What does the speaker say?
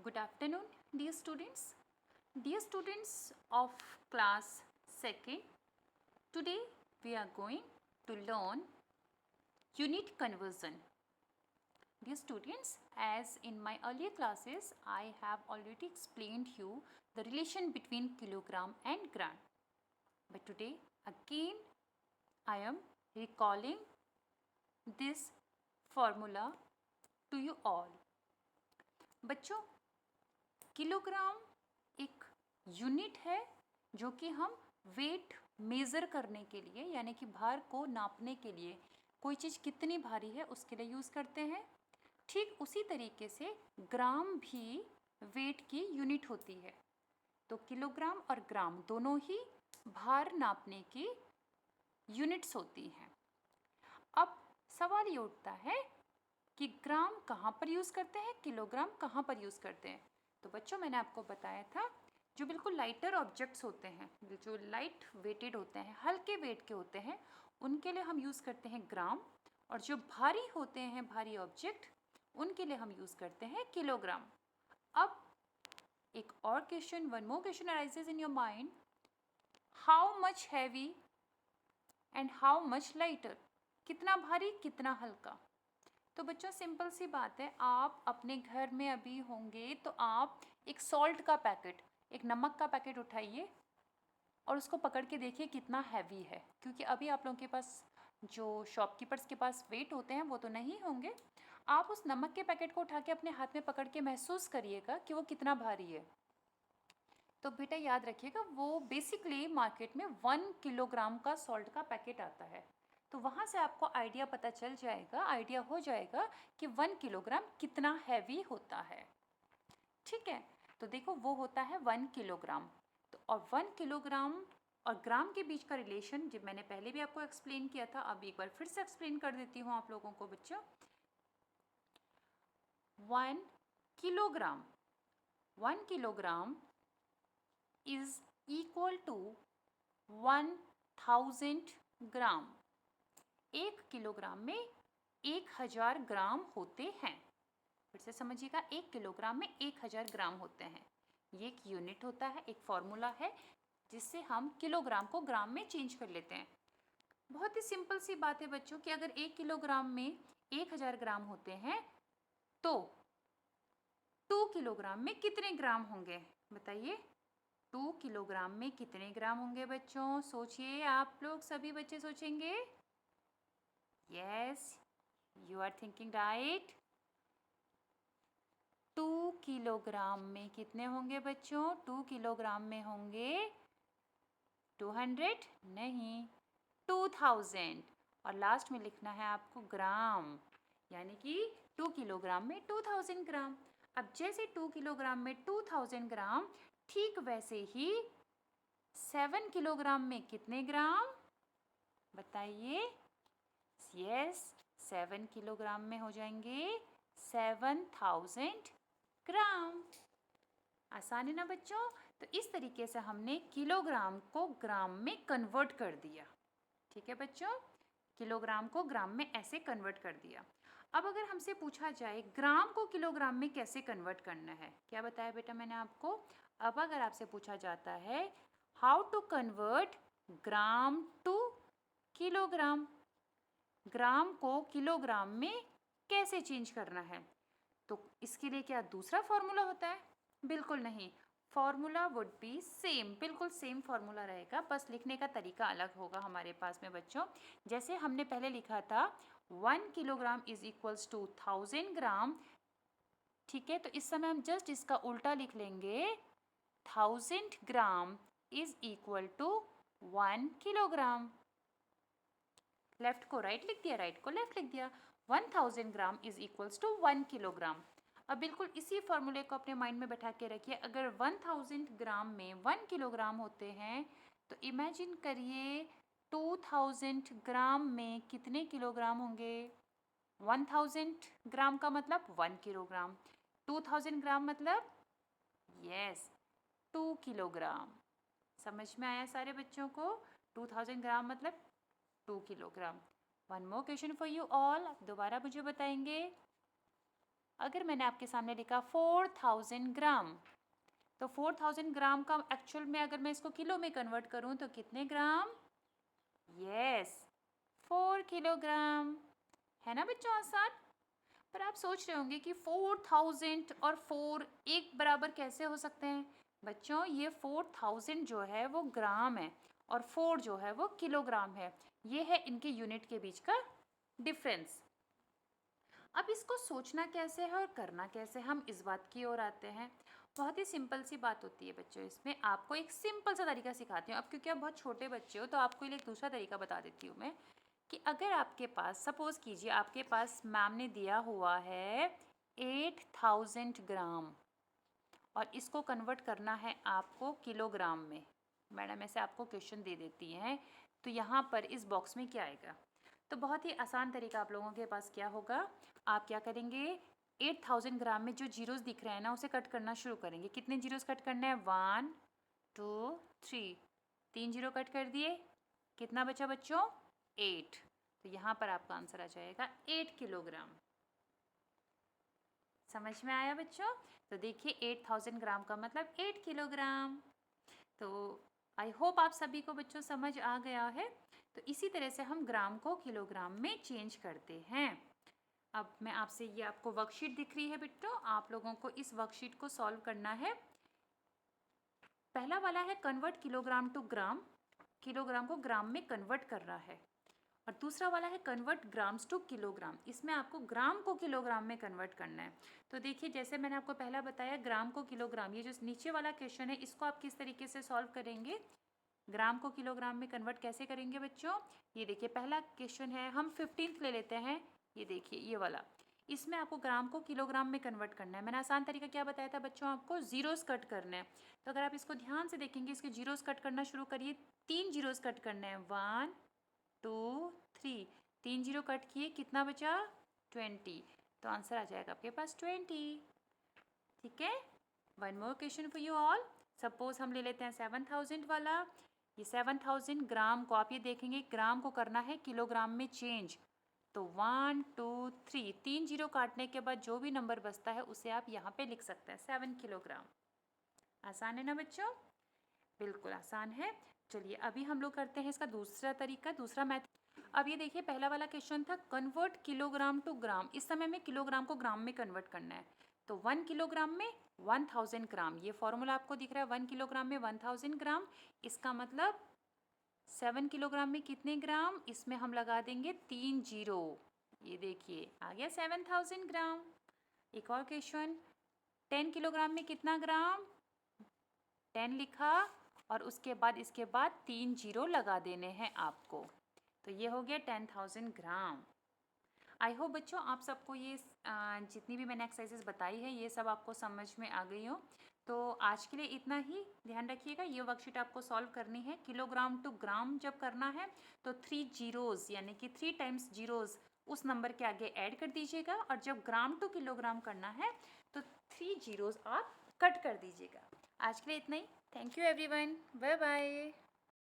Good afternoon, dear students. Dear students of class 2nd, today we are going to learn unit conversion. Dear students, as in my earlier classes, I have already explained you the relation between kilogram and gram. But today again I am recalling this formula to you all. बच्चों, kilogram एक unit है जो कि हम weight measure करने के लिए यानी कि भार को नापने के लिए कोई चीज़ कितनी भारी है उसके लिए यूज़ करते हैं। ठीक उसी तरीके से ग्राम भी वेट की यूनिट होती है। तो किलोग्राम और ग्राम दोनों ही भार नापने की यूनिट्स होती हैं। अब सवाल ये उठता है कि ग्राम कहाँ पर यूज़ करते हैं, किलोग्राम कहाँ पर यूज़ करते हैं। तो बच्चों, मैंने आपको बताया था जो बिल्कुल लाइटर ऑब्जेक्ट्स होते हैं, जो लाइट वेटेड होते हैं, हल्के वेट के होते हैं, उनके लिए हम यूज़ करते हैं ग्राम, और जो भारी होते हैं, भारी ऑब्जेक्ट, उनके लिए हम यूज़ करते हैं किलोग्राम। अब एक और question, one more question arises in your mind, how much heavy and how much lighter, कितना भारी कितना हल्का। तो बच्चों, सिंपल सी बात है, आप अपने घर में अभी होंगे तो आप एक सॉल्ट का पैकेट, एक नमक का पैकेट उठाइए और उसको पकड़ के देखिए कितना हैवी है, क्योंकि अभी आप लोगों के पास जो शॉपकीपर्स के पास वेट होते हैं वो तो नहीं होंगे। आप उस नमक के पैकेट को उठा के अपने हाथ में पकड़ के महसूस करिएगा कि वो कितना भारी है। तो बेटा याद रखिएगा, वो बेसिकली मार्केट में 1 किलोग्राम का सॉल्ट का पैकेट आता है। तो वहाँ से आपको आइडिया पता चल जाएगा, आइडिया हो जाएगा कि 1 किलोग्राम कितना हैवी होता है। ठीक है, तो देखो वो होता है 1 किलोग्राम। तो और 1 किलोग्राम और ग्राम के बीच का रिलेशन जब मैंने पहले भी आपको एक्सप्लेन किया था, अब एक बार फिर से एक्सप्लेन कर देती हूँ आप लोगों को बच्चों। 1 kilogram 1 kilogram is equal to 1000 gram. 1 kilogram में 1000 ग्राम होते हैं। फिर से समझिएगा, 1 किलोग्राम में 1000 ग्राम होते हैं। ये एक यूनिट होता है, एक फॉर्मूला है जिससे हम किलोग्राम को ग्राम में चेंज कर लेते हैं। बहुत ही सिंपल सी बात है बच्चों कि अगर 1 किलोग्राम में 1000 ग्राम होते हैं तो 2 किलोग्राम में कितने ग्राम होंगे, बताइए। 2 किलोग्राम में कितने ग्राम होंगे बच्चों, सोचिए, आप लोग सभी बच्चे सोचेंगे। Yes, you are thinking right. 2 kilogram में कितने होंगे बच्चों, 2 किलोग्राम में होंगे 200, नहीं, 2000। और लास्ट में लिखना है आपको ग्राम, यानी कि 2 किलोग्राम में 2000 ग्राम। अब जैसे 2 किलोग्राम में 2000 ग्राम, ठीक वैसे ही 7 किलोग्राम में कितने ग्राम, बताइए। यस, 7 किलोग्राम में हो जाएंगे 7000 ग्राम। आसान है ना बच्चों। तो इस तरीके से हमने किलोग्राम को ग्राम में कन्वर्ट कर दिया। ठीक है बच्चों, किलोग्राम को ग्राम में ऐसे कन्वर्ट कर दिया। अब अगर हमसे पूछा जाए ग्राम को किलोग्राम में कैसे कन्वर्ट करना है, क्या बताया बेटा मैंने आपको। अब अगर आपसे पूछा जाता है how to convert gram to kilogram, gram को किलोग्राम में कैसे चेंज करना है, तो इसके लिए क्या दूसरा फॉर्मूला होता है, बिल्कुल नहीं। फॉर्मूला वुड बी सेम, बिल्कुल सेम फॉर्मूला रहेगा, बस लिखने का तरीका अलग होगा हमारे पास में बच्चों। जैसे हमने पहले लिखा था 1 किलोग्राम इज इक्वल्स टू 1000 ग्राम, ठीक है, तो इस समय हम जस्ट इसका उल्टा लिख लेंगे, 1000 gram is equal to 1 kilogram. Left को राइट लिख दिया, राइट को लेफ्ट लिख दिया। 1000 gram is equals to 1 kilogram. अब बिल्कुल इसी फॉर्मूले को अपने माइंड में बैठा के रखिए। अगर 1000 ग्राम में 1 किलोग्राम होते हैं तो इमेजिन करिए 2000 ग्राम में कितने किलोग्राम होंगे। 1000 ग्राम का मतलब 1 किलोग्राम, 2000 ग्राम मतलब यस 2 किलोग्राम। समझ में आया सारे बच्चों को, 2000 ग्राम मतलब 2 kilogram. One more question for you all, आप दोबारा मुझे बताएंगे। अगर मैंने आपके सामने लिखा 4000 ग्राम, तो 4000 ग्राम का एक्चुअल में अगर मैं इसको किलो में कन्वर्ट करूँ तो कितने ग्राम? Yes, 4 kilogram. है ना बच्चों आसान? पर आप सोच रहे होंगे कि 4000 और 4 एक बराबर कैसे हो सकते हैं? बच्चों ये 4000 जो है वो ग्राम है और 4 जो है वो किलोग्राम है। ये है इनके यूनिट के बीच का डिफरेंस। अब इसको सोचना कैसे है और करना कैसे, हम इस बात की ओर आते हैं। बहुत ही सिंपल सी बात होती है बच्चों, इसमें आपको एक सिंपल सा तरीका सिखाती हूँ। अब क्योंकि आप बहुत छोटे बच्चे हो तो आपको एक दूसरा तरीका बता देती हूँ मैं, कि अगर आपके पास सपोज़ कीजिए आपके पास मैम ने दिया हुआ है 8000 ग्राम और इसको कन्वर्ट करना है आपको किलोग्राम में। मैडम ऐसे आपको क्वेश्चन दे देती हैं, तो यहाँ पर इस बॉक्स में क्या आएगा? तो बहुत ही आसान तरीका आप लोगों के पास क्या होगा, आप क्या करेंगे, 8000 ग्राम में जो जीरोस दिख रहे हैं ना उसे कट करना शुरू करेंगे। कितने जीरोस कट करना है? 1 2 3, 3 जीरो कट कर दिए। कितना बचा बच्चों? 8। तो यहाँ पर आपका आंसर आ जाएगा 8 किलोग्राम। समझ में आया बच्चों? तो देखिए 8000 ग्राम का मतलब 8 किलोग्राम। तो आई होप आप सभी को बच्चों समझ आ गया है। तो इसी तरह से हम ग्राम को किलोग्राम में चेंज करते हैं। अब मैं आपसे ये आपको वर्कशीट दिख रही है बच्चों, आप लोगों को इस वर्कशीट को सॉल्व करना है। पहला वाला है convert kilogram to gram, kilogram को ग्राम में कन्वर्ट कर रहा है। और दूसरा वाला है कन्वर्ट ग्राम्स टू किलोग्राम, इसमें आपको ग्राम को किलोग्राम में कन्वर्ट करना है। तो देखिए जैसे मैंने आपको पहला बताया ग्राम को किलोग्राम, ये जो नीचे वाला क्वेश्चन है इसको आप किस तरीके से सॉल्व करेंगे, ग्राम को किलोग्राम में कन्वर्ट कैसे करेंगे बच्चों? ये देखिए पहला क्वेश्चन है, हम 15th ले लेते हैं, ये देखिए ये वाला, इसमें आपको ग्राम को किलोग्राम में कन्वर्ट करना है। मैंने आसान तरीका क्या बताया था बच्चों, आपको जीरोस कट करने हैं। तो अगर आप इसको ध्यान से देखेंगे, इसके जीरोस कट करना शुरू करिए। 3 जीरोस कट करने हैं, 1 2 3, 3 जीरो कट किए, कितना बचा? 20। तो आंसर आ जाएगा आपके पास 20। ठीक है, one more question for you all. Suppose हम ले लेते हैं 7000 वाला। ये 7000 ग्राम को आप ये देखेंगे ग्राम को करना है किलोग्राम में चेंज। तो 1 2 3, 3 जीरो काटने के बाद जो भी नंबर बचता है उसे आप यहाँ पे लिख सकते हैं 7 किलोग्राम। आसान है ना बच्चों? बिल्कुल आसान है। चलिए अभी हम लोग करते हैं इसका दूसरा तरीका, दूसरा मैथड। अब ये देखिए पहला वाला क्वेश्चन था कन्वर्ट किलोग्राम टू ग्राम, इस समय में किलोग्राम को ग्राम में कन्वर्ट करना है। तो 1 किलोग्राम में 1000 ग्राम, ये फॉर्मूला आपको दिख रहा है, 1 किलोग्राम में 1000 ग्राम। इसका मतलब 7 किलोग्राम में कितने ग्राम, इसमें हम लगा देंगे 3 जीरो। ये देखिए आ गया 7000 ग्राम। एक और क्वेश्चन, 10 किलोग्राम में कितना ग्राम, 10 लिखा और उसके बाद इसके बाद 3 जीरो लगा देने हैं आपको। तो ये हो गया 10,000 ग्राम। आई होप बच्चों आप सबको ये जितनी भी मैंने एक्सरसाइजेस बताई है ये सब आपको समझ में आ गई हो। तो आज के लिए इतना ही, ध्यान रखिएगा ये वर्कशीट आपको सॉल्व करनी है। किलोग्राम टू ग्राम जब करना है तो 3 जीरोज़ यानी कि 3 टाइम्स जीरोज़ उस नंबर के आगे ऐड कर दीजिएगा, और जब ग्राम टू किलोग्राम करना है तो 3 जीरोज़ आप कट कर दीजिएगा। आज के लिए इतना ही। Thank you everyone, bye bye.